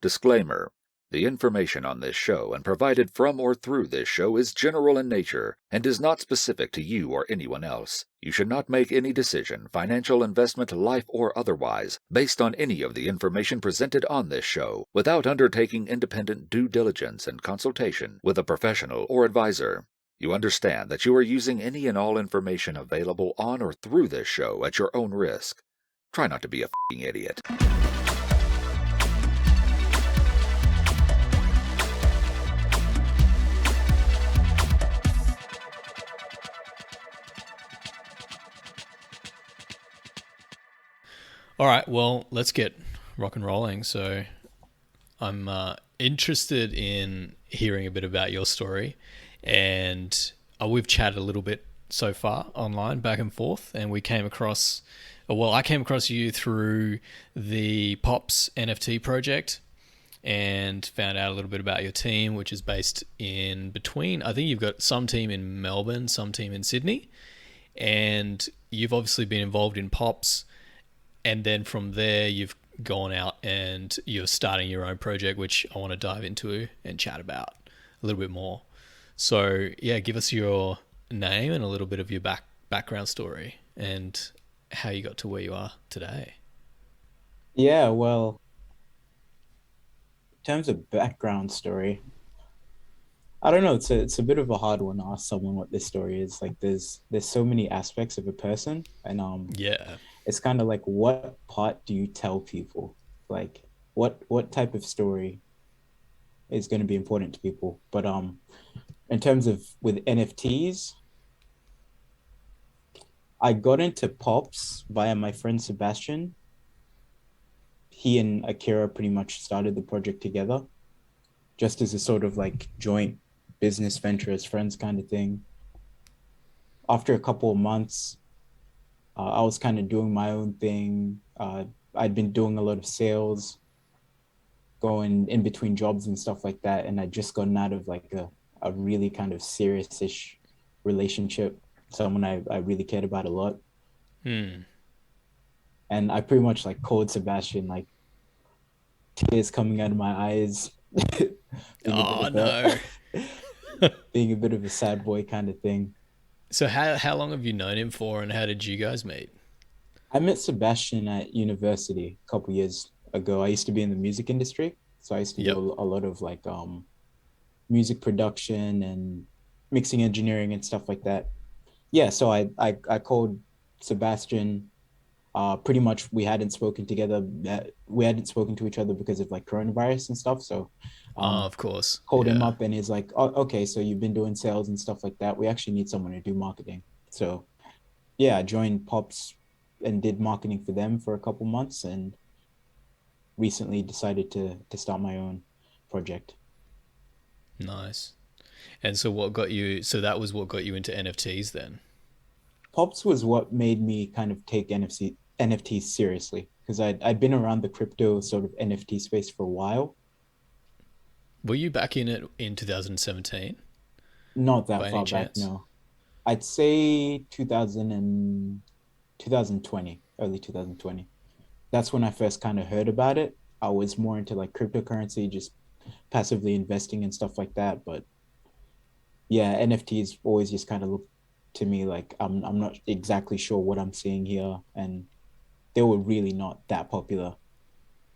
Disclaimer: the information on this show and provided from or through this show is general in nature and is not specific to you or anyone else. You should not make any decision, financial investment, life, or otherwise, based on any of the information presented on this show without undertaking independent due diligence and consultation with a professional or advisor. You understand that you are using any and all information available on or through this show at your own risk. Try not to be a f***ing idiot. All right, well, let's get rock and rolling. So I'm interested in hearing a bit about your story, and we've chatted a little bit so far online, back and forth, and we came across, I came across you through the Pops NFT project and found out a little bit about your team, which is based in between. I think you've got some team in Melbourne, some team in Sydney, and you've obviously been involved in Pops. And then from there, you've gone out and you're starting your own project, which I want to dive into and chat about a little bit more. So, yeah, give us your name and a little bit of your background story and how you got to where you are today. Yeah, well, in terms of background story, I don't know. It's a bit of a hard one to ask someone what this story is. Like, there's so many aspects of a person, and Yeah. it's kind of like, what part do you tell people? Like, what type of story is going to be important to people? But in terms of with NFTs, I got into Pops via my friend Sebastian. He and Akira pretty much started the project together, just as a sort of like joint business venture as friends kind of thing. After a couple of months, I was kind of doing my own thing. I'd been doing a lot of sales, going in between jobs and stuff like that. And I'd just gotten out of like a really kind of serious-ish relationship, someone I really cared about a lot. Hmm. And I pretty much like called Sebastian, like tears coming out of my eyes, being a bit Oh, of no. being a bit of a sad boy kind of thing. So how long have you known him for and how did you guys meet? I met Sebastian at university a couple years ago. I used to be in the music industry, so I used to do Yep. a lot of like music production and mixing engineering and stuff like that. Yeah, so I called Sebastian. Pretty much we hadn't spoken together. We hadn't spoken to each other because of like coronavirus and stuff. So Oh, um, of course. called him Yeah. up and he's like, oh, okay, so you've been doing sales and stuff like that. We actually need someone to do marketing. So yeah, I joined Pops and did marketing for them for a couple months and recently decided to start my own project. Nice. And so that was what got you into NFTs then? Pops was what made me kind of take NFTs seriously because I'd been around the crypto sort of NFT space for a while. Were you back in it in 2017 Not that by any far back, chance? no. I'd say 2020, early 2020. That's when I first kind of heard about it. I was more into like cryptocurrency, just passively investing and stuff like that. But yeah, NFTs always just kind of look to me like I'm not exactly sure what I'm seeing here, and they were really not that popular.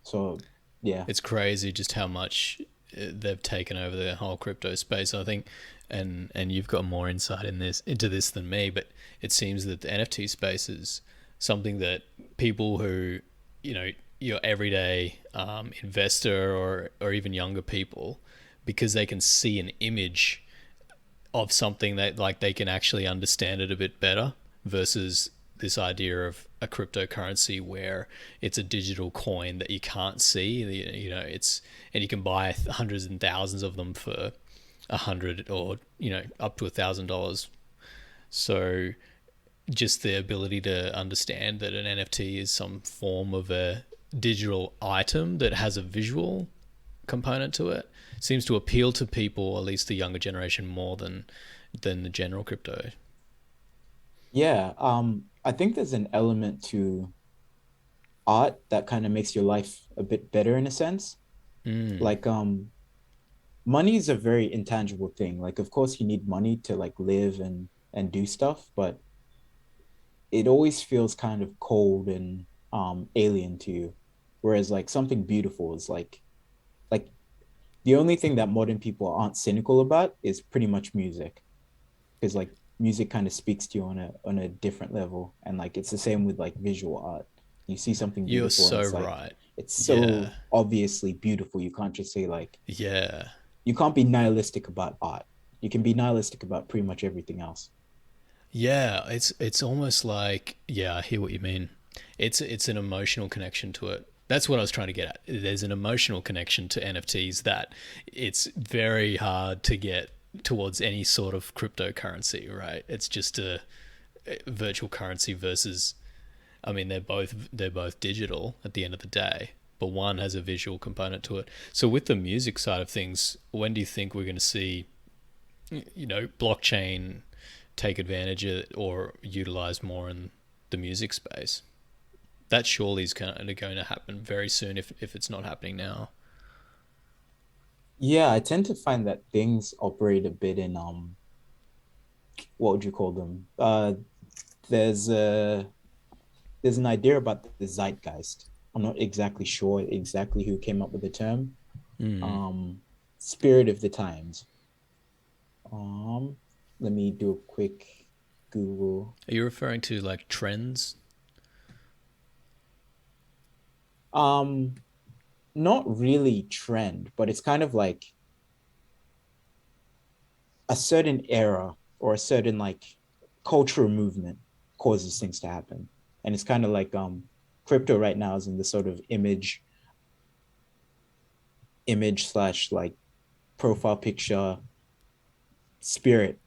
So yeah, It's crazy just how much they've taken over the whole crypto space. I think, and you've got more insight into this than me, but it seems that the NFT space is something that people who, you know, your everyday investor or even younger people, because they can see an image of something that like they can actually understand it a bit better versus this idea of a cryptocurrency where it's a digital coin that you can't see. You know, it's and you can buy hundreds and thousands of them for 100 or up to $1,000. So just the ability to understand that an NFT is some form of a digital item that has a visual component to it seems to appeal to people, at least the younger generation, more than the general crypto. yeah. I think there's an element to art that kind of makes your life a bit better in a sense. Mm. Like money is a very intangible thing. Like of course you need money to like live and do stuff, but it always feels kind of cold and alien to you. Whereas like something beautiful is like the only thing that modern people aren't cynical about is pretty much music. Because like music kind of speaks to you on a different level. And like it's the same with like visual art. You see something You're beautiful and so it's like right. it's Yeah. so obviously beautiful. You can't just say like Yeah. you can't be nihilistic about art. You can be nihilistic about pretty much everything else. Yeah, it's almost like, yeah, I hear what you mean. It's an emotional connection to it. That's what I was trying to get at. There's an emotional connection to NFTs that it's very hard to get towards any sort of cryptocurrency, right? It's just a virtual currency versus, I mean, they're both digital at the end of the day, but one has a visual component to it. So with the music side of things, when do you think we're going to see, blockchain take advantage of it or utilize more in the music space? That surely is kind of going to happen very soon if it's not happening now. Yeah, I tend to find that things operate a bit in what would you call them? There's a there's an idea about the zeitgeist. I'm not exactly sure exactly who came up with the term. Mm. Um, Spirit of the times. Um, Let me do a quick Google. Are you referring to like trends? Um, Not really trend, but it's kind of like a certain era or a certain like cultural movement causes things to happen. And it's kind of like crypto right now is in this sort of image slash like profile picture spirit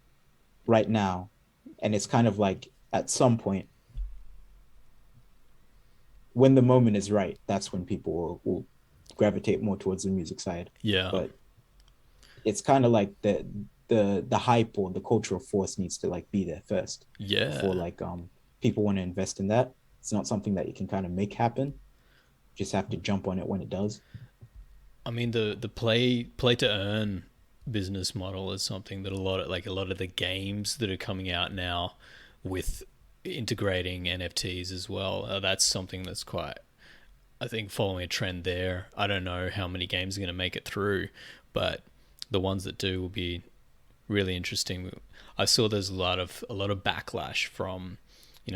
right now. And it's kind of like at some point when the moment is right, that's when people will gravitate more towards the music side. Yeah. But it's kind of like the hype or the cultural force needs to like be there first before Yeah. like people want to invest in that. It's not something that you can kind of make happen. You just have to jump on it when it does. I mean, the play to earn business model is something that a lot of the games that are coming out now with integrating NFTs as well. That's something that's quite, I think, following a trend there. I don't know how many games are going to make it through, but the ones that do will be really interesting. I saw there's a lot of backlash from,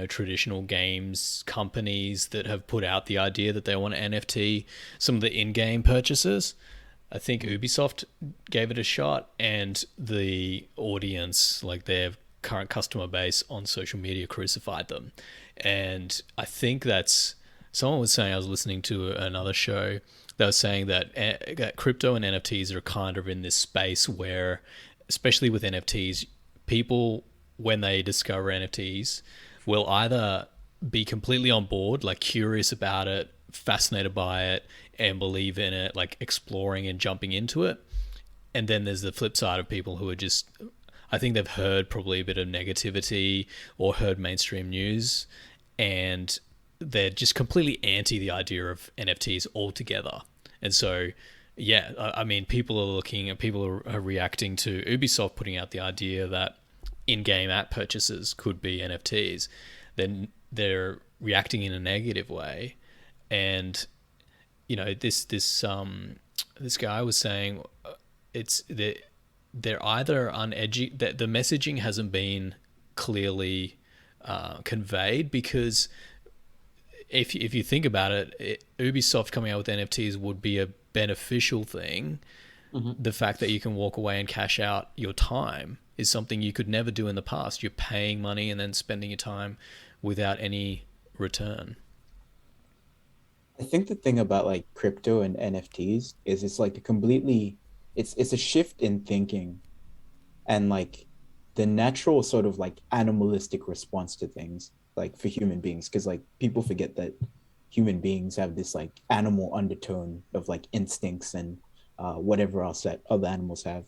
traditional games companies that have put out the idea that they want to NFT some of the in-game purchases. I think Ubisoft gave it a shot, and the audience, like their current customer base on social media, crucified them. And I think that's, someone was saying, I was listening to another show, they were saying that crypto and NFTs are kind of in this space where, especially with NFTs, people, when they discover NFTs, will either be completely on board, like curious about it, fascinated by it, and believe in it, like exploring and jumping into it. And then there's the flip side of people who are just, I think they've heard probably a bit of negativity or heard mainstream news, and they're just completely anti the idea of NFTs altogether. And so, yeah, I mean, people are reacting to Ubisoft putting out the idea that in-game app purchases could be NFTs. Then they're reacting in a negative way, and this guy was saying, it's they're either uneducated, that the messaging hasn't been clearly conveyed, because if you think about Ubisoft coming out with NFTs would be a beneficial thing. Mm-hmm. The fact that you can walk away and cash out your time is something you could never do in the past. You're paying money and then spending your time without any return. I think the thing about like crypto and NFTs is it's like a completely it's a shift in thinking and like the natural sort of like animalistic response to things like for human beings because like people forget that human beings have this like animal undertone of like instincts and whatever else that other animals have.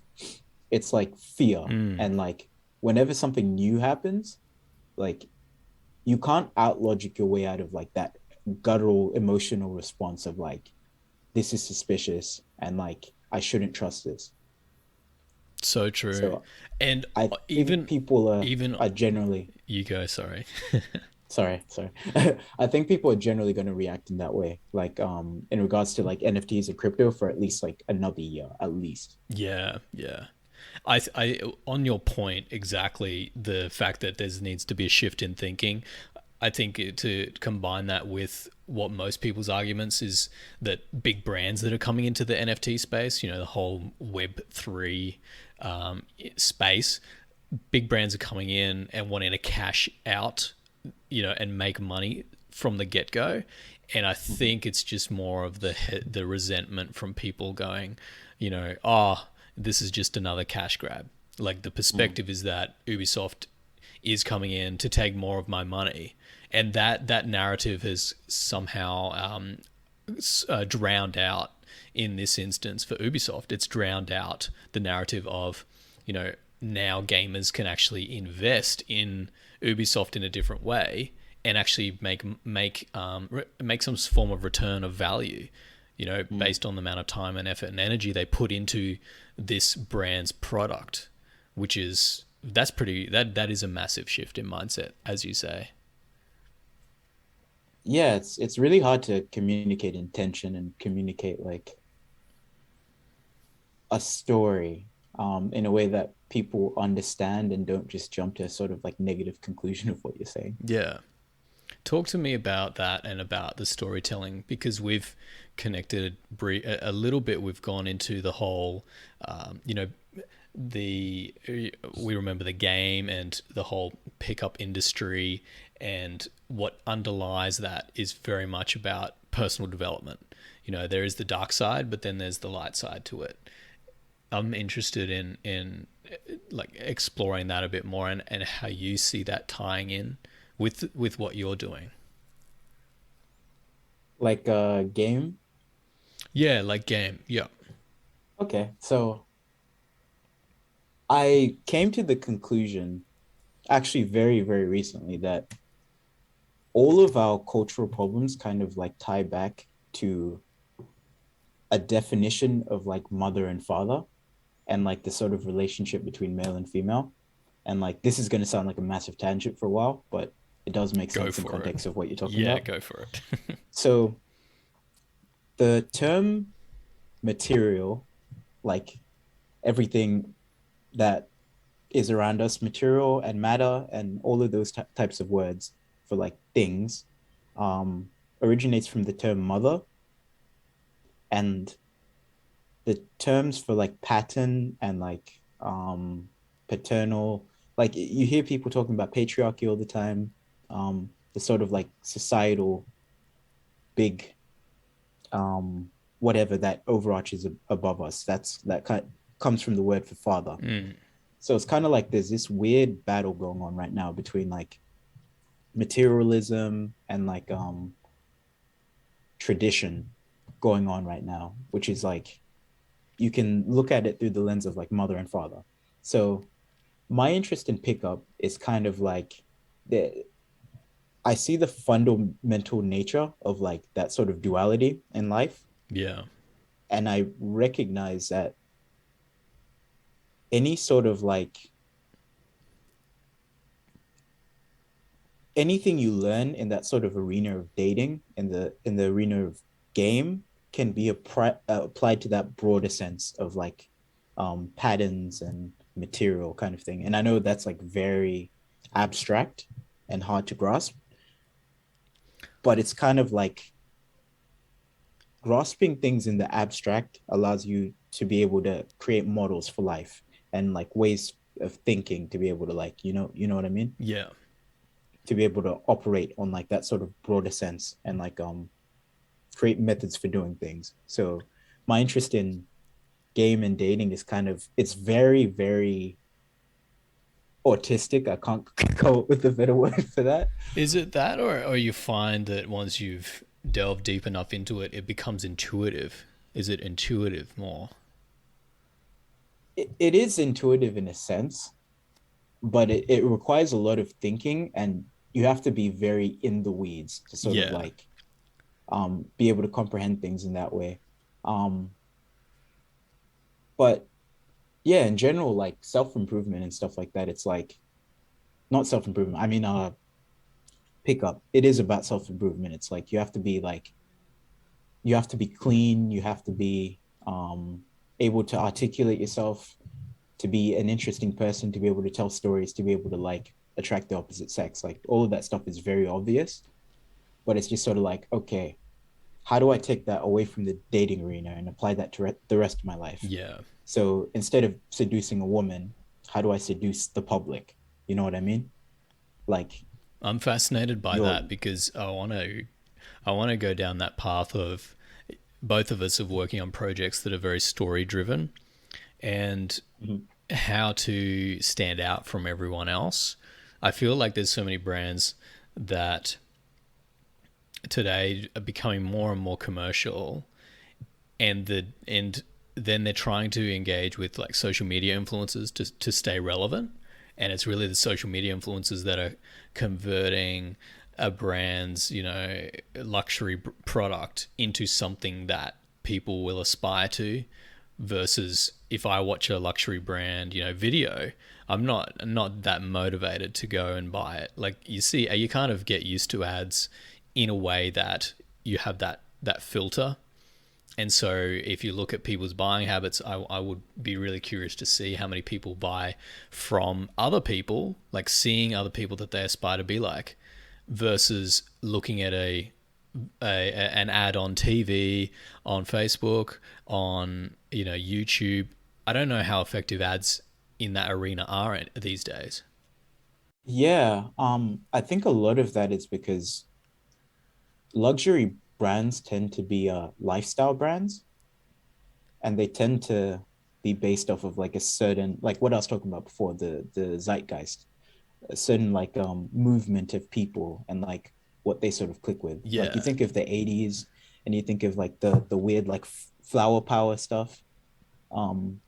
It's like fear Mm. and like whenever something new happens, like you can't out logic your way out of like that guttural emotional response of like this is suspicious and like I shouldn't trust this. So true. So And I think even people even are generally you go, sorry. sorry. I think people are generally going to react in that way, like in regards to like NFTs and crypto for at least like another year, at least. Yeah, yeah. On your point, exactly the fact that there needs to be a shift in thinking. I think to combine that with what most people's arguments is that big brands that are coming into the NFT space, the whole Web3 space, big brands are coming in and wanting to cash out, and make money from the get go. And I Mhm. think it's just more of the resentment from people going, oh, this is just another cash grab. Like the Mm. perspective is that Ubisoft is coming in to take more of my money, and that narrative has somehow drowned out in this instance for Ubisoft. It's drowned out the narrative of, now gamers can actually invest in Ubisoft in a different way and actually make some form of return of value, Mm. based on the amount of time and effort and energy they put into this brand's product, which is that is a massive shift in mindset, as you say. Yeah, it's really hard to communicate intention and communicate like a story in a way that people understand and don't just jump to a sort of like negative conclusion of what you're saying. Yeah. Talk to me about that and about the storytelling, because we've connected a little bit. We've gone into the whole, the we remember the game and the whole pickup industry, and what underlies that is very much about personal development. There is the dark side, but then there's the light side to it. I'm interested in like exploring that a bit more, and how you see that tying in with what you're doing. Like a game. Yeah, like game. Yeah. Okay, so I came to the conclusion actually very, very recently that all of our cultural problems kind of like tie back to a definition of like mother and father and like the sort of relationship between male and female. And like this is going to sound like a massive tangent for a while, but it does make Go sense in for it. context of what you're talking Yeah, about. go for it. So the term material, like everything that is around us, material and matter, and all of those types of words for like things, um, originates from the term mother, and the terms for like pattern and like paternal, like you hear people talking about patriarchy all the time, the sort of like societal big um whatever that overarches above us, that kind comes from the word for father. Mm, So it's kind of like there's this weird battle going on right now between like materialism and like tradition going on right now, which is like you can look at it through the lens of like mother and father. So my interest in pickup is kind of like the I see the fundamental nature of like that sort of duality in life, yeah. and I recognize that any sort of like anything you learn in that sort of arena of dating in the arena of game can be applied to that broader sense of like patterns and material kind of thing. And I know that's like very abstract and hard to grasp, but it's kind of like grasping things in the abstract allows you to be able to create models for life and like ways of thinking to be able to like you know what I mean, Yeah. to be able to operate on like that sort of broader sense and like create methods for doing things. So my interest in game and dating is kind of it's very, very autistic. I can't come up with a better word for that. Is it that, or you find that once you've delved deep enough into it, it becomes intuitive? Is it intuitive more? It is intuitive in a sense, but it requires a lot of thinking, and you have to be very in the weeds to sort of Yeah. like be able to comprehend things in that way. Um, but yeah, in general, like self-improvement and stuff like that, it's like not self-improvement. I mean, pickup. It is about self-improvement. It's like you have to be clean, you have to be able to articulate yourself, to be an interesting person, to be able to tell stories, to be able to like attract the opposite sex. Like all of that stuff is very obvious, but it's just sort of like, okay, how do I take that away from the dating arena and apply that to the rest of my life? Yeah. So instead of seducing a woman, how do I seduce the public? You know what I mean? Like I'm fascinated by you're, that because I want to go down that path of both of us of working on projects that are very story driven and Mhm. how to stand out from everyone else. I feel like there's so many brands that today are becoming more and more commercial, and then they're trying to engage with like social media influencers to stay relevant, and it's really the social media influencers that are converting a brand's luxury product into something that people will aspire to, versus if I watch a luxury brand video, I'm not that motivated to go and buy it. Like you kind of get used to ads in a way that you have that filter. And so if you look at people's buying habits, I would be really curious to see how many people buy from other people, like seeing other people that they aspire to be like, versus looking at an ad on TV, on Facebook, on YouTube. I don't know how effective ads in that arena are these days. Yeah, I think a lot of that is because luxury brands tend to be lifestyle brands, and they tend to be based off of like a certain, like what I was talking about before, the zeitgeist, a certain like movement of people and like what they sort of click with. Like you Yeah, think of the 80s and you think of like the weird like flower power stuff. Um,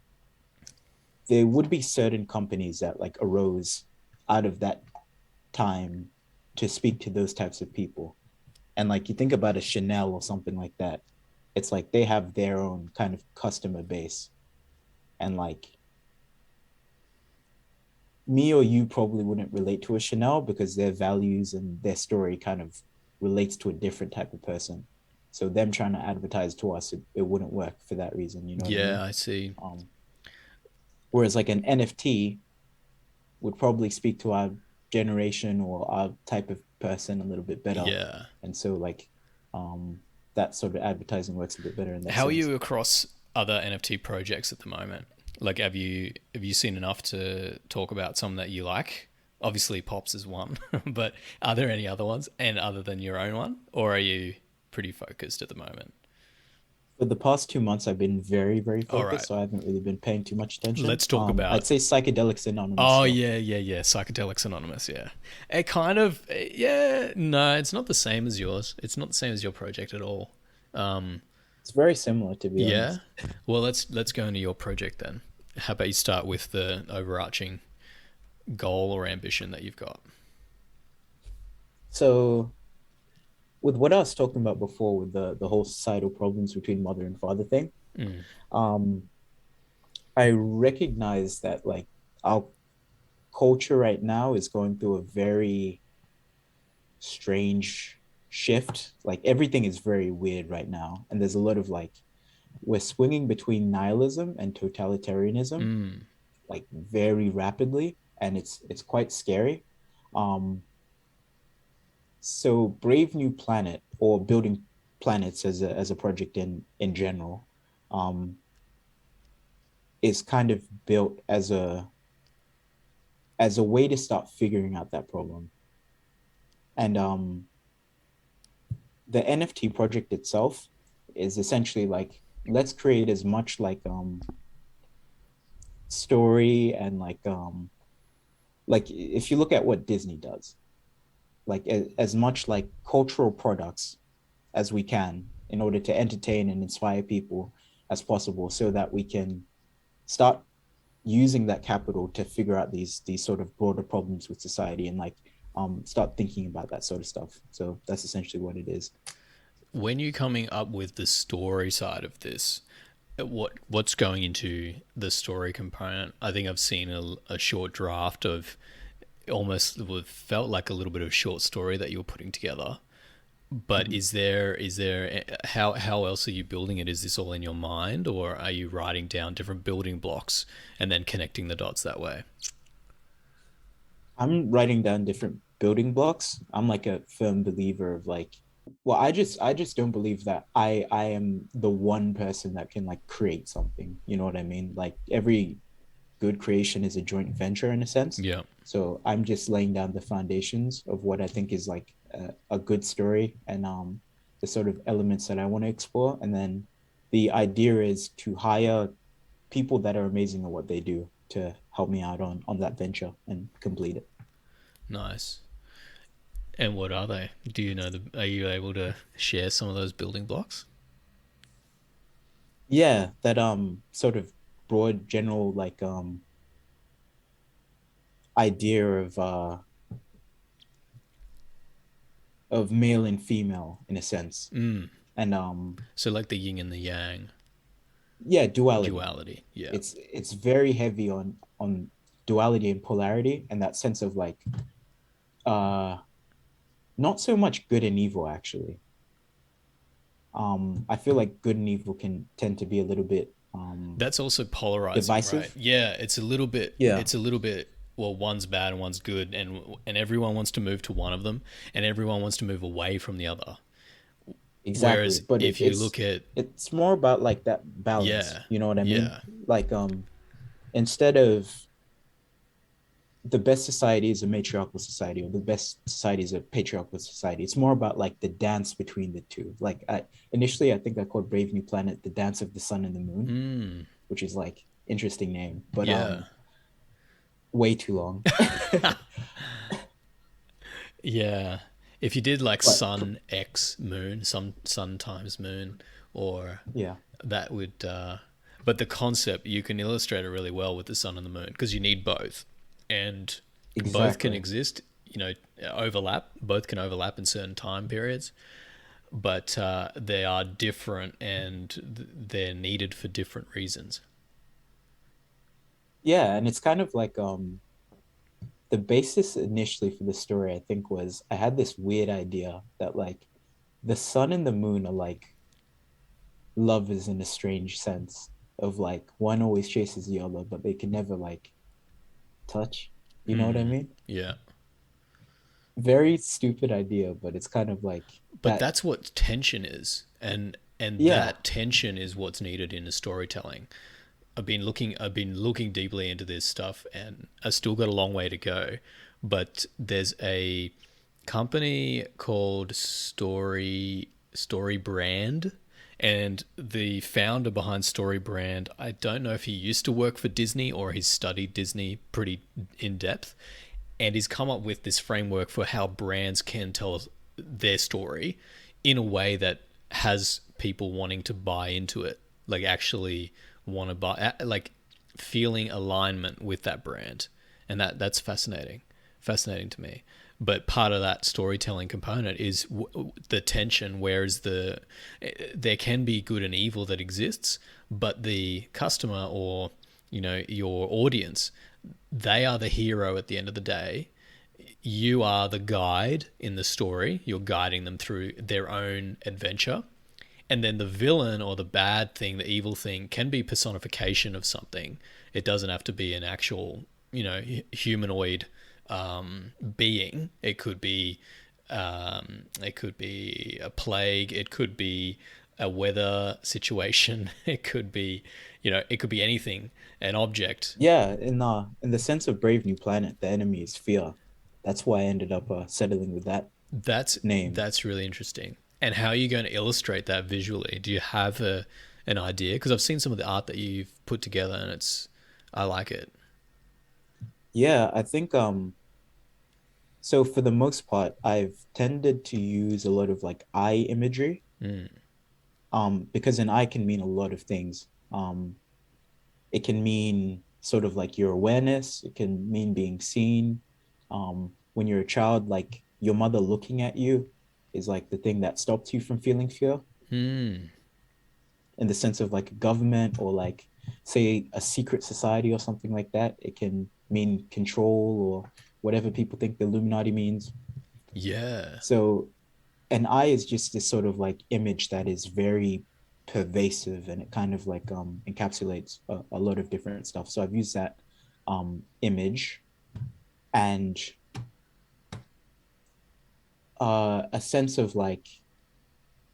there would be certain companies that like arose out of that time to speak to those types of people. And like you think about a Chanel or something like that, it's like they have their own kind of customer base. And like me or you probably wouldn't relate to a Chanel because their values and their story kind of relates to a different type of person. So them trying to advertise to us, it wouldn't work for that reason. You know what I yeah, mean? I see. Um, Whereas like an NFT would probably speak to our generation or our type of person a little bit better. Yeah. And so like that sort of advertising works a bit better in that How are sense. you across other NFT projects at the moment? Like, have you seen enough to talk about some that you like? Obviously, Pops is one, but are there any other ones, and other than your own one, or are you pretty focused at the moment? For the past 2 months, I've been very, very All focused, right, so I haven't really been paying too much attention. let's talk I'd about. say Psychedelics Anonymous Oh though. yeah, yeah, yeah. Psychedelics Anonymous. Yeah, it kind of. Yeah, no, it's not the same as yours. It's not the same as your project at all. Um, It's very similar, to be yeah. honest. Well, let's go into your project then. How about you start with the overarching goal or ambition that you've got? So, with what I was talking about before, with the whole societal problems between mother and father thing, Mm. um, I recognize that like our culture right now is going through a very strange shift. Like everything is very weird right now, and there's a lot of like we're swinging between nihilism and totalitarianism Mm. like very rapidly, and it's quite scary. Um, so Brave New Planet or building planets as a project in general is kind of built as a way to start figuring out that problem. And the NFT project itself is essentially like let's create as much like story and like if you look at what Disney does, like as much like cultural products as we can in order to entertain and inspire people as possible so that we can start using that capital to figure out these sort of broader problems with society and like start thinking about that sort of stuff. So that's essentially what it is. when you're coming up with the story side of this, what's going into the story component? I think I've seen a short draft of almost what felt like a little bit of a short story that you were putting together. But Mhm. is there how else are you building it? Is this all in your mind, or are you writing down different building blocks and then connecting the dots that way? I'm writing down different building blocks. I'm like a firm believer of like, well, I just don't believe that I am the one person that can like create something. You know what I mean? Like every good creation is a joint venture in a sense. Yeah. So I'm just laying down the foundations of what I think is like a good story and the sort of elements that I want to explore. And then the idea is to hire people that are amazing at what they do to help me out on that venture and complete it. Nice. And what are they? Do you know are you able to share some of those building blocks? Yeah, that sort of broad general like idea of male and female in a sense. Mm. And So like the yin and the yang yeah, duality. duality. Yeah. It's very heavy on duality and polarity and that sense of like uh not so much good and evil actually. I feel like good and evil can tend to be a little bit That's also polarizing, right? divisive. Yeah, it's a little bit. Yeah, It's a little bit. Well, one's bad and one's good, and everyone wants to move to one of them, and everyone wants to move away from the other. exactly. Whereas But if you look at, it's more about like that balance. yeah, You know what I mean? yeah, Like instead of the best society is a matriarchal society or the best society is a patriarchal society. It's more about like the dance between the two. Like initially I think I called Brave New Planet the dance of the sun and the moon, mm, which is like interesting name, but yeah, way too long. yeah. If you did like But sun x moon, sun times moon, or yeah, that would. But the concept you can illustrate it really well with the sun and the moon because you need both, and both can exactly. exist. You know, overlap. Both can overlap in certain time periods, but they are different and they're needed for different reasons. Yeah, and it's kind of like the basis initially for the story I think was I had this weird idea that like the sun and the moon are like lovers in a strange sense of like one always chases the other, but they can never like touch. You know what I Mm, mean? yeah. Very stupid idea, but it's kind of like But that. that's what tension is, and Yeah, that tension is what's needed in the storytelling. I've been looking deeply into this stuff, and I've still got a long way to go. But there's a company called Story Brand, and the founder behind Story Brand, I don't know if he used to work for Disney or he's studied Disney pretty in depth, and he's come up with this framework for how brands can tell their story in a way that has people wanting to buy into it, like actually want to buy, like feeling alignment with that brand, and that's fascinating to me. But part of that storytelling component is the tension, whereas there can be good and evil that exists, but the customer or your audience, they are the hero at the end of the day. You are the guide in the story. You're guiding them through their own adventure. And then the villain or the bad thing, the evil thing, can be personification of something. It doesn't have to be an actual, humanoid being. It could be a plague. It could be a weather situation. It could be, it could be anything, an object. yeah. In the sense of Brave New Planet, the enemy is fear. That's why I ended up settling with that name. That's really interesting. And how are you going to illustrate that visually? Do you have an idea? Because I've seen some of the art that you've put together, and I like it. Yeah, I think so for the most part, I've tended to use a lot of like eye imagery, Mm. because an eye can mean a lot of things. It can mean sort of like your awareness, it can mean being seen. When you're a child, like your mother looking at you. is like the thing that stops you from feeling fear, Hmm. in the sense of like a government or like say a secret society or something like that. It can mean control or whatever people think the Illuminati means. Yeah. So an eye is just this sort of like image that is very pervasive, and it kind of like encapsulates a lot of different stuff. So I've used that image, and a sense of like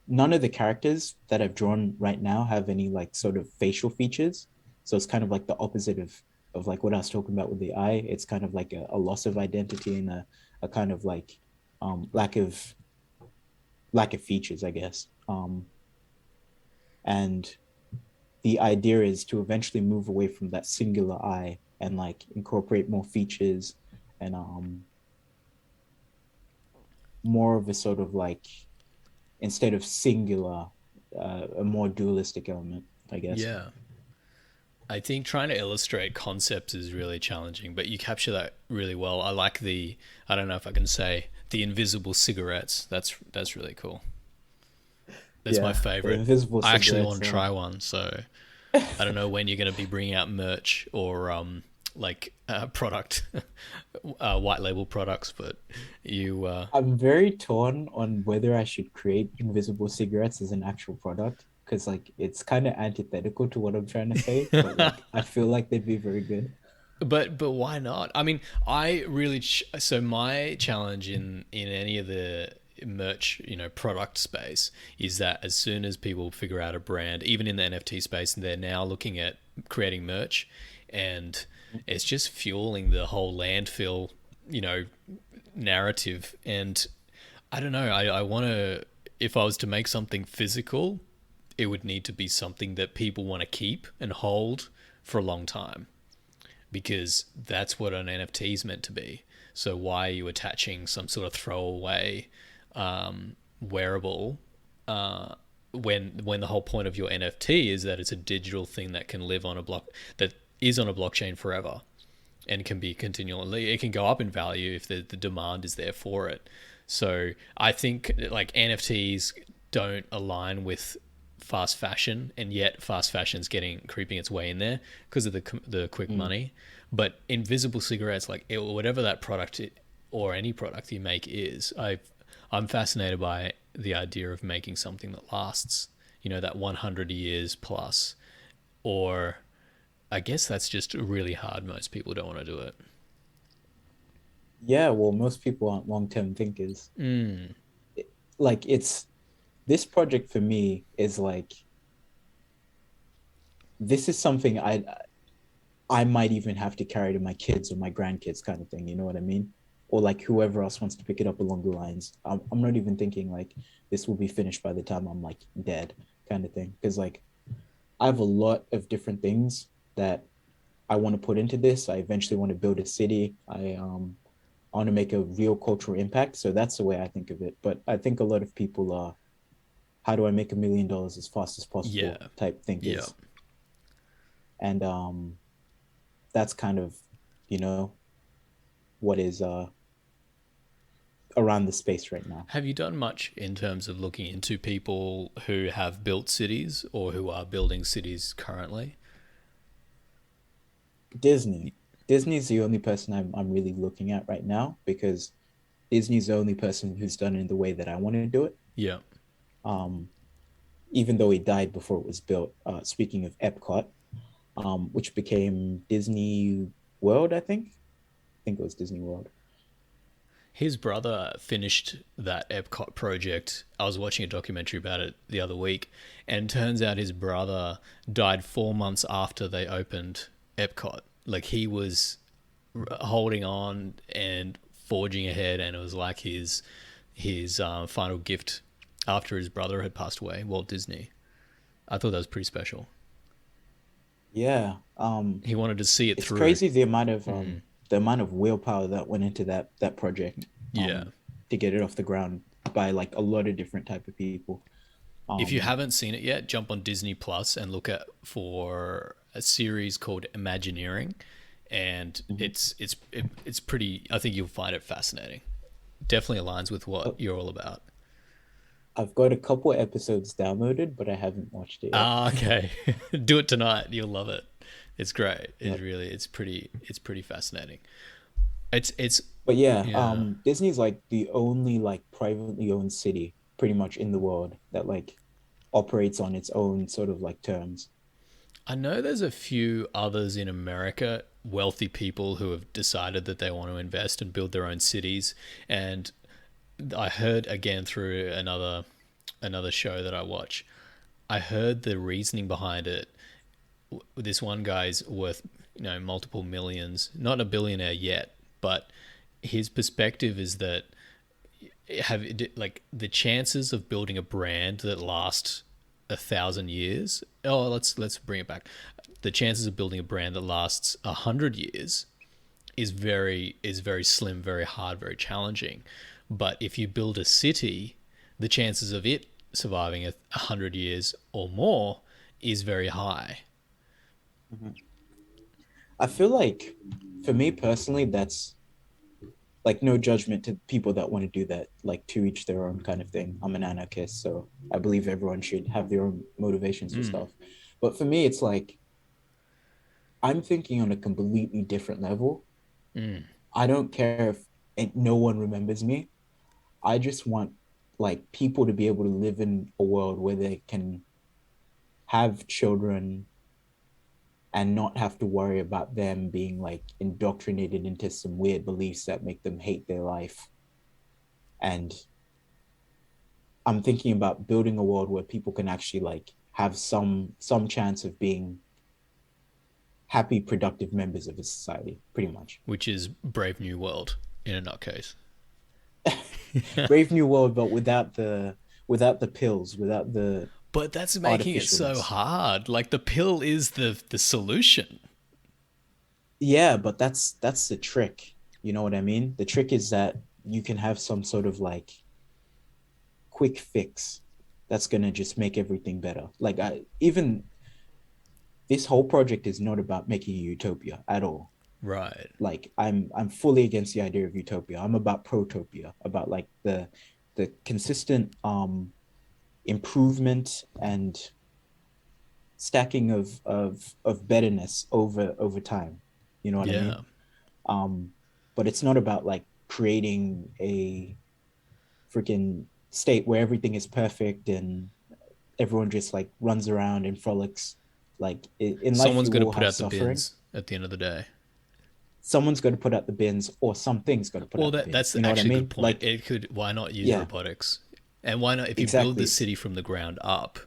none of the characters that I've drawn right now have any like sort of facial features. So it's kind of like the opposite of like what I was talking about with the eye. It's kind of like a loss of identity and a kind of like lack of features, I guess. And the idea is to eventually move away from that singular eye and like incorporate more features and more of a sort of like, instead of singular, a more dualistic element, I guess. Yeah. I think trying to illustrate concepts is really challenging, but you capture that really well. I like the, I don't know if I can say, the invisible cigarettes. That's really cool. That's my Yeah, the favorite. invisible I actually cigarettes. want to try one, so I don't know when you're going to be bringing out merch or product, white label products, but you I'm very torn on whether I should create invisible cigarettes as an actual product, because like it's kind of antithetical to what I'm trying to say, but like I feel like they'd be very good. but why not? I mean, I really so my challenge in any of the merch, product space is that as soon as people figure out a brand, even in the NFT space, they're now looking at creating merch, and it's just fueling the whole landfill, you know, narrative. And I don't know, I want to, if I was to make something physical, it would need to be something that people want to keep and hold for a long time, because that's what an NFT is meant to be. So why are you attaching some sort of throwaway wearable when the whole point of your NFT is that it's a digital thing that can live on a block, that is on a blockchain forever and can be continually, it can go up in value if the demand is there for it. So I think like NFTs don't align with fast fashion, and yet fast fashion's getting creeping its way in there because of the quick money. But invisible cigarettes, like whatever that product or any product you make is, I'm fascinated by the idea of making something that lasts, that 100 years plus. Or I guess that's just really hard. Most people don't want to do it. Yeah, well, most people aren't long-term thinkers. Mm. Like it's this project for me is like, this is something I might even have to carry to my kids or my grandkids, kind of thing. You know what I mean? Or like whoever else wants to pick it up along the lines. I'm not even thinking like this will be finished by the time I'm like dead, kind of thing. Because like I have a lot of different things that I want to put into this. I eventually want to build a city. I want to make a real cultural impact. So that's the way I think of it. But I think a lot of people are, how do I make $1 million as fast as Yeah. possible type Yeah. thinkers. And that's kind of, you know, what is around the space right now. Have you done much in terms of looking into people who have built cities or who are building cities currently? Disney. Disney's the only person I'm really looking at right now, because Disney's the only person who's done it in the way that I want to do it. Yeah. Um, Even though he died before it was built. Speaking of Epcot, which became Disney World, I think. I think it was Disney World. His brother finished that Epcot project. I was watching a documentary about it the other week, and turns out his brother died 4 months after they opened Epcot. Like he was holding on and forging ahead, and it was like his final gift after his brother had passed away, Walt Disney. I thought that was pretty special. Yeah. He wanted to see it It's through. crazy the amount of willpower that went into that project, Yeah. to get it off the ground by like a lot of different type of people. If you Um, haven't seen it yet, jump on Disney Plus and look at for a series called Imagineering, and mhm. it's pretty. I think you'll find it fascinating. Definitely aligns with what Oh, you're all about. I've got a couple episodes downloaded, but I haven't watched it Ah, yet. okay. Do it tonight. You'll love it. It's great. It's Yep. really it's pretty fascinating. It's But yeah, yeah. Disney's like the only like privately owned city pretty much in the world that like operates on its own sort of like terms. I know there's a few others in America, wealthy people who have decided that they want to invest and build their own cities. And I heard again through another show that I watch, I heard the reasoning behind it. This one guy's worth, multiple millions, not a billionaire yet, but his perspective is that have like the chances of building a brand that lasts 1,000 years. Oh, let's bring it back. The chances of building a brand that lasts 100 years is very slim, very hard, very challenging. But if you build a city, the chances of it surviving 100 years or more is very high. Mhm. I feel like for me personally, that's like no judgment to people that want to do that, like to each their own kind of thing. I'm an anarchist, so I believe everyone should have their own motivations for Mm. stuff. But for me, it's like I'm thinking on a completely different level. Mm. I don't care if no one remembers me. I just want like people to be able to live in a world where they can have children and not have to worry about them being like indoctrinated into some weird beliefs that make them hate their life. And I'm thinking about building a world where people can actually like have some chance of being happy, productive members of a society, pretty much. Which is Brave New World in a nutcase. Brave New World, but without the pills, without the But that's making it so artificialness. hard. Like the pill is the solution. Yeah, but that's the trick. You know what I mean? The trick is that you can have some sort of like quick fix that's gonna just make everything better. Like I even this whole project is not about making a utopia at all. Right. Like I'm fully against the idea of utopia. I'm about protopia, about like the consistent improvement and stacking of betterness over time. You know what I Yeah. mean? Um, but it's not about like creating a freaking state where everything is perfect and everyone just like runs around and frolics. Like in life, Someone's you got to will put have out the suffering. bins at the end of the day. Someone's got to put out the bins, or something's got to put Well, out the that bins. that's You know what I actually a good mean? point. Like, It could why not use yeah, robotics? And why not if you build the exactly. city from the ground up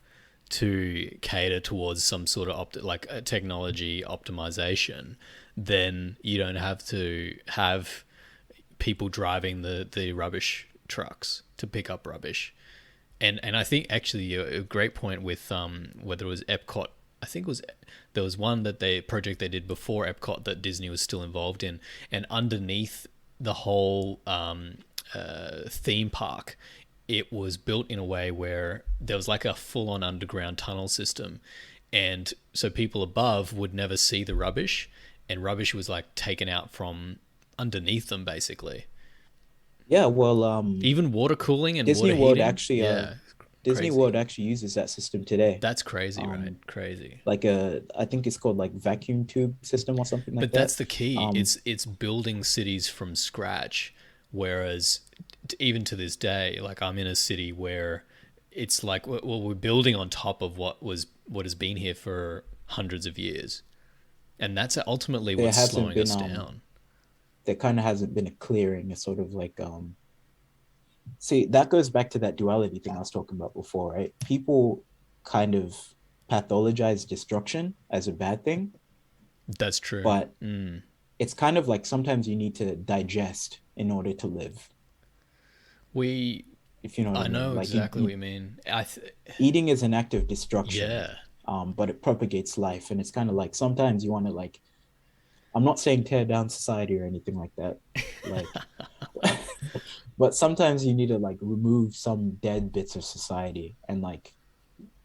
to cater towards some sort of like a technology optimization, then you don't have to have people driving the rubbish trucks to pick up rubbish. And I think actually a great point with whether it was Epcot. I think it was there was one that they project they did before Epcot that Disney was still involved in, and underneath the whole theme park, it was built in a way where there was like a full-on underground tunnel system, and so people above would never see the rubbish, and rubbish was like taken out from underneath them basically. Yeah, well, Even water cooling and Disney water World heating, actually, yeah, Disney crazy. World actually uses that system today. That's crazy, right? Um, Crazy. like I think it's called like vacuum tube system or something like But that. that's the key. Um, It's building cities from scratch, whereas even to this day, like I'm in a city where it's like well we're building on top of what has been here for hundreds of years, and that's ultimately there what's hasn't slowing been us down. there kind of hasn't been a clearing, a sort of like see that goes back to that duality thing I was talking about before, right? People kind of pathologize destruction as a bad thing, That's true. but Mm. it's kind of like sometimes you need to digest in order to live, We, if you know what I I mean. know Like exactly what you mean. eating is an act of destruction, Yeah, but it propagates life, and it's kind of like sometimes you want to like. I'm not saying tear down society or anything like that, like, but sometimes you need to like remove some dead bits of society and like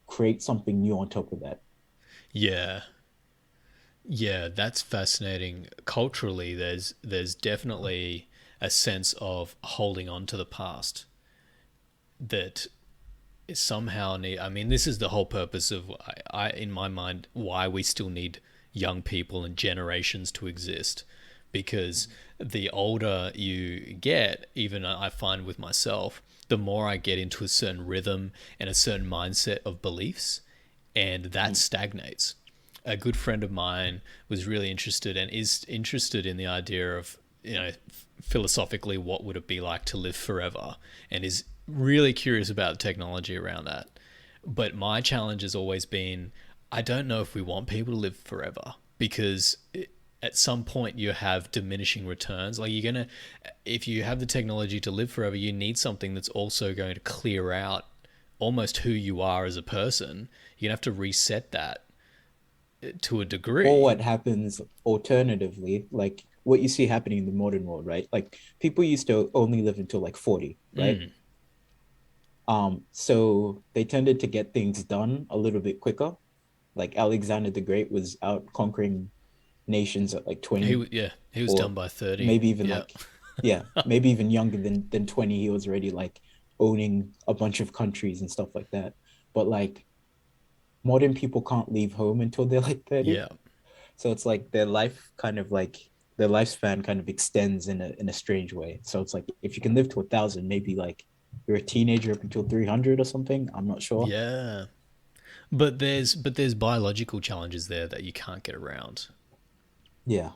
create something new on top of that. yeah, yeah. That's fascinating. Culturally, there's definitely a sense of holding on to the past that somehow need. I mean, this is the whole purpose of, in my mind, why we still need young people and generations to exist, because the older you get, even I find with myself, the more I get into a certain rhythm and a certain mindset of beliefs, and that stagnates. A good friend of mine was really interested and is interested in the idea of, philosophically, what would it be like to live forever, and is really curious about the technology around that. But my challenge has always been, I don't know if we want people to live forever, because at some point you have diminishing returns. Like, you're going to, if you have the technology to live forever, you need something that's also going to clear out almost who you are as a person. You're going to have to reset that to a Or degree. what happens alternatively, like what you see happening in the modern world, right? Like people used to only live until like 40, right? Mm. So they tended to get things done a little bit quicker. Like Alexander the Great was out conquering nations at like 20, He was done or by 30. maybe even Yeah. like, yeah, maybe even younger than 20. He was already like owning a bunch of countries and stuff like that. But like modern people can't leave home until they're like 30. Yeah. So it's like their life kind of like their lifespan kind of extends in a strange way. So it's like if you can live to 1,000, maybe like you're a teenager up until 300 or something. I'm not sure. Yeah. But there's biological challenges there that you can't get around. Yeah.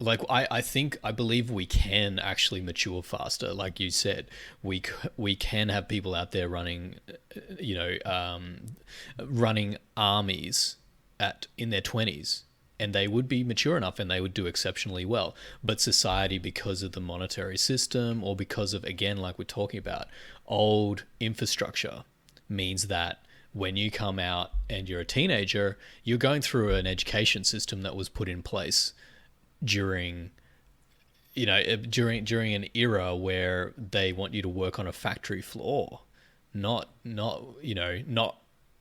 Like, I believe we can actually mature faster. Like you said, we can have people out there running, you know, running armies in their 20s, and they would be mature enough and they would do exceptionally well. But society, because of the monetary system, or because of, again, like we're talking about, old infrastructure, means that when you come out and you're a teenager, you're going through an education system that was put in place during during an era where they want you to work on a factory floor, not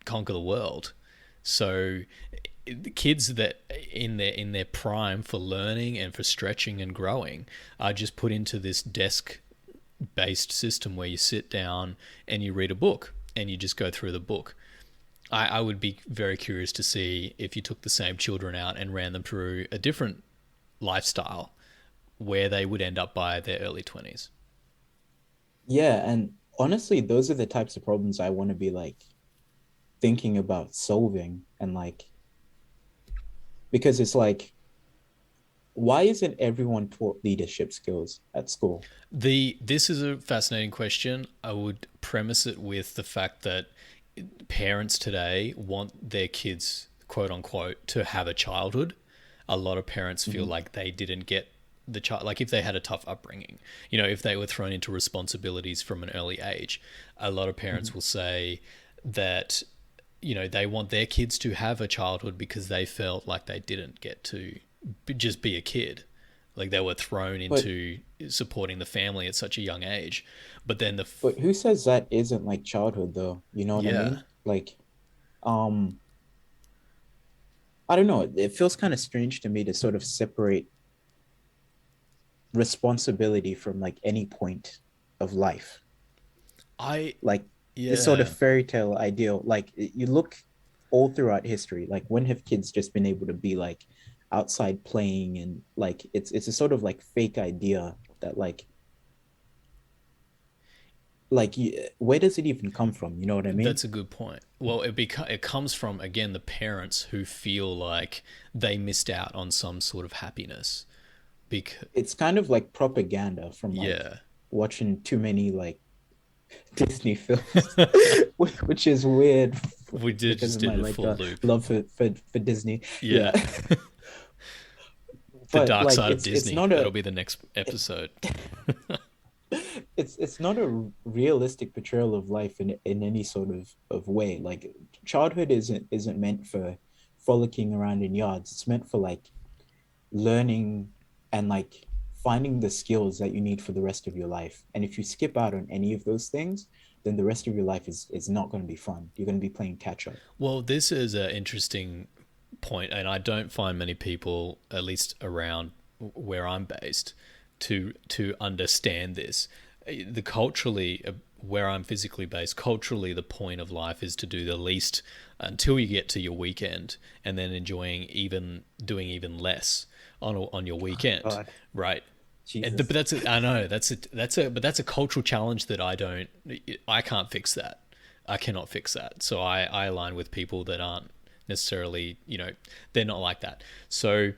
conquer the world. So the kids that in their prime for learning and for stretching and growing are just put into this desk based system where you sit down and you read a book and you just go through the book. I would be very curious to see if you took the same children out and ran them through a different lifestyle, where they would end up by their early 20s. Yeah. And honestly, those are the types of problems I want to be like thinking about solving. And like, because it's like, why isn't everyone taught leadership skills at school? This is a fascinating question. I would premise it with the fact that parents today want their kids, quote unquote, to have a childhood. A lot of parents feel Mm-hmm. like they didn't get the child, like if they had a tough upbringing, if they were thrown into responsibilities from an early age. A lot of Mm-hmm. parents will say that they want their kids to have a childhood because they felt like they didn't get to just be a kid, like they were thrown But into supporting the family at such a young age. But then but who says that isn't like childhood though? You know what I yeah. mean? Like, um, I don't know. It feels kind of strange to me to sort of separate responsibility from like any point of life. I Like this sort of Yeah. fairy tale ideal. Like you look all throughout history, like when have kids just been able to be like outside playing, and like it's a sort of like fake idea that where does it even come from? You know what I mean? That's a good point. Well, it comes from, again, the parents who feel like they missed out on some sort of happiness. Because It's kind of like propaganda from like yeah, watching too many like Disney films, which is weird we did because just of my did a like full loop. love for Disney. Yeah. Yeah, the But dark like side of it's Disney. not That'll a be the next episode. it's not a realistic portrayal of life in any sort of way. Like childhood isn't meant for frolicking around in yards. It's meant for like learning and like finding the skills that you need for the rest of your life. And if you skip out on any of those things, then the rest of your life is not going to be fun. You're going to be playing catch up. Well, this is an interesting point, and I don't find many people, at least around where I'm based, to understand this. The culturally, where I'm physically based, culturally, the point of life is to do the least until you get to your weekend, and then doing even less on your weekend, God, right? But Jesus. I know but that's a cultural challenge that I can't fix that. I cannot fix that. So I align with people that aren't necessarily, they're not like that. So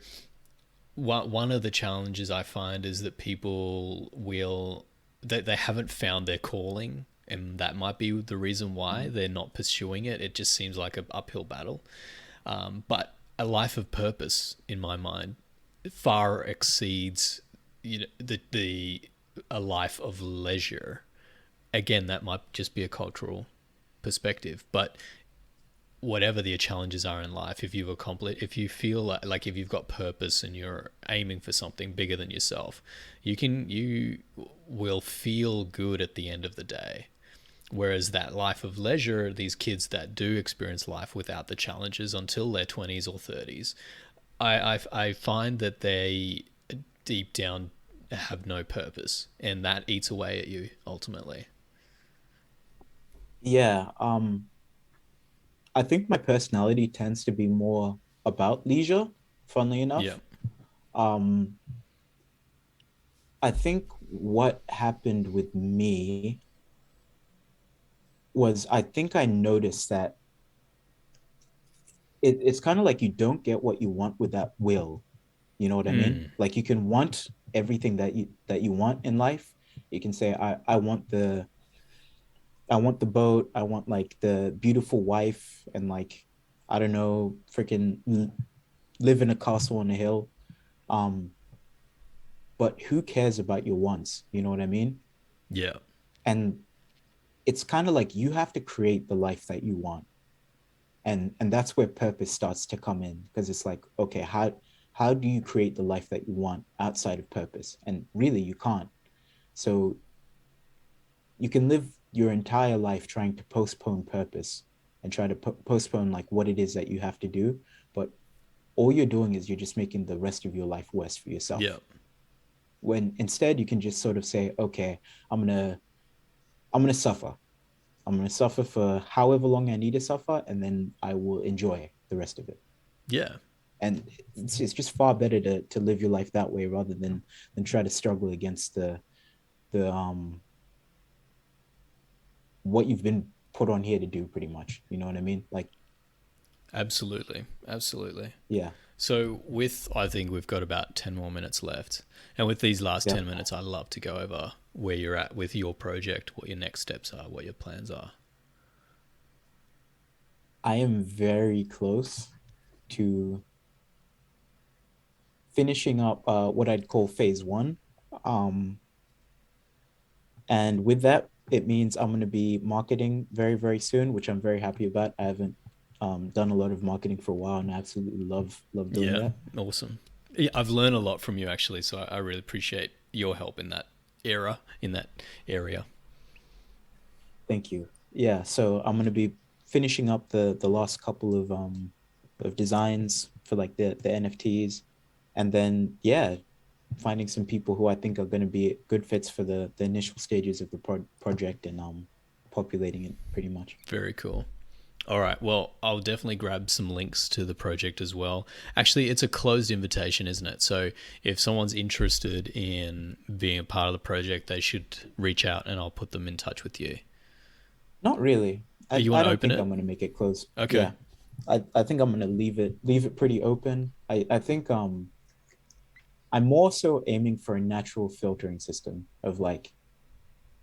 one of the challenges I find is that people they haven't found their calling, and that might be the reason why they're not pursuing it. It just seems like an uphill battle. But a life of purpose, in my mind, far exceeds the a life of leisure. Again, that might just be a cultural perspective, but whatever the challenges are in life, if you feel like if you've got purpose and you're aiming for something bigger than yourself, you will feel good at the end of the day. Whereas that life of leisure, these kids that do experience life without the challenges until their 20s or 30s, I find that they deep down have no purpose, and that eats away at you ultimately. Yeah, I think my personality tends to be more about leisure, funnily Yeah. enough. Um, I think what happened with me was I think I noticed that it's kind of like you don't get what you want with that will. You know what I mean? Mm. Like you can want everything that you want in life. You can say, I want the boat, I want like the beautiful wife, and like I don't know, freaking live in a castle on a hill. Um, but who cares about your wants? You know what I mean? Yeah. And it's kind of like you have to create the life that you want. And that's where purpose starts to come in, because it's like, okay, how do you create the life that you want outside of purpose? And really you can't. So you can live your entire life trying to postpone purpose and try to postpone like what it is that you have to do, but all you're doing is you're just making the rest of your life worse for Yeah. yourself. When instead you can just sort of say, okay, I'm gonna suffer. I'm gonna suffer for however long I need to suffer, and then I will enjoy the rest of it. Yeah. And it's just far better to live your life that way rather than try to struggle against the what you've been put on here to do, pretty much. You know what I mean? Like, Absolutely. Absolutely. yeah, So I think we've got about 10 more minutes left. And with these last yeah. 10 minutes, I'd love to go over where you're at with your project, what your next steps are, what your plans are. I am very close to finishing up what I'd call phase one. Um, and with that, it means I'm going to be marketing very, very soon, which I'm very happy about. I haven't done a lot of marketing for a while, and I absolutely love doing Yeah, that. awesome. Yeah, I've learned a lot from you actually, so I really appreciate your help in that area. Thank you. Yeah, so I'm going to be finishing up the last couple of designs for like the NFTs, and then yeah, finding some people who I think are going to be good fits for the initial stages of the project, and populating it pretty much. Very cool. All right. Well, I'll definitely grab some links to the project as well. Actually, it's a closed invitation, isn't it? So if someone's interested in being a part of the project, they should reach out and I'll put them in touch with you. Not really. You want I to don't open think it? I'm going to make it close. Okay. Yeah, I think I'm going to leave it pretty open. I think I'm more so aiming for a natural filtering system of like,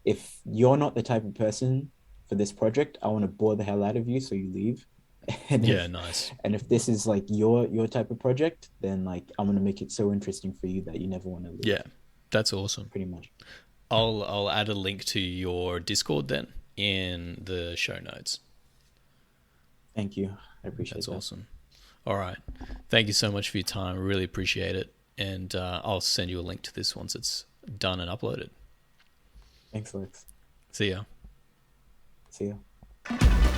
if you're not the type of person for this project, I want to bore the hell out of you so you leave. And Yeah, nice. if this is like your type of project, then like I'm gonna make it so interesting for you that you never want to leave, Yeah, that's awesome. pretty much. I'll add a link to your Discord then in the show notes. Thank you. I That's appreciate that. awesome. All right. Thank you so much for your time. I really appreciate it. And I'll send you a link to this once it's done and uploaded. Thanks, Lex. See ya. See you.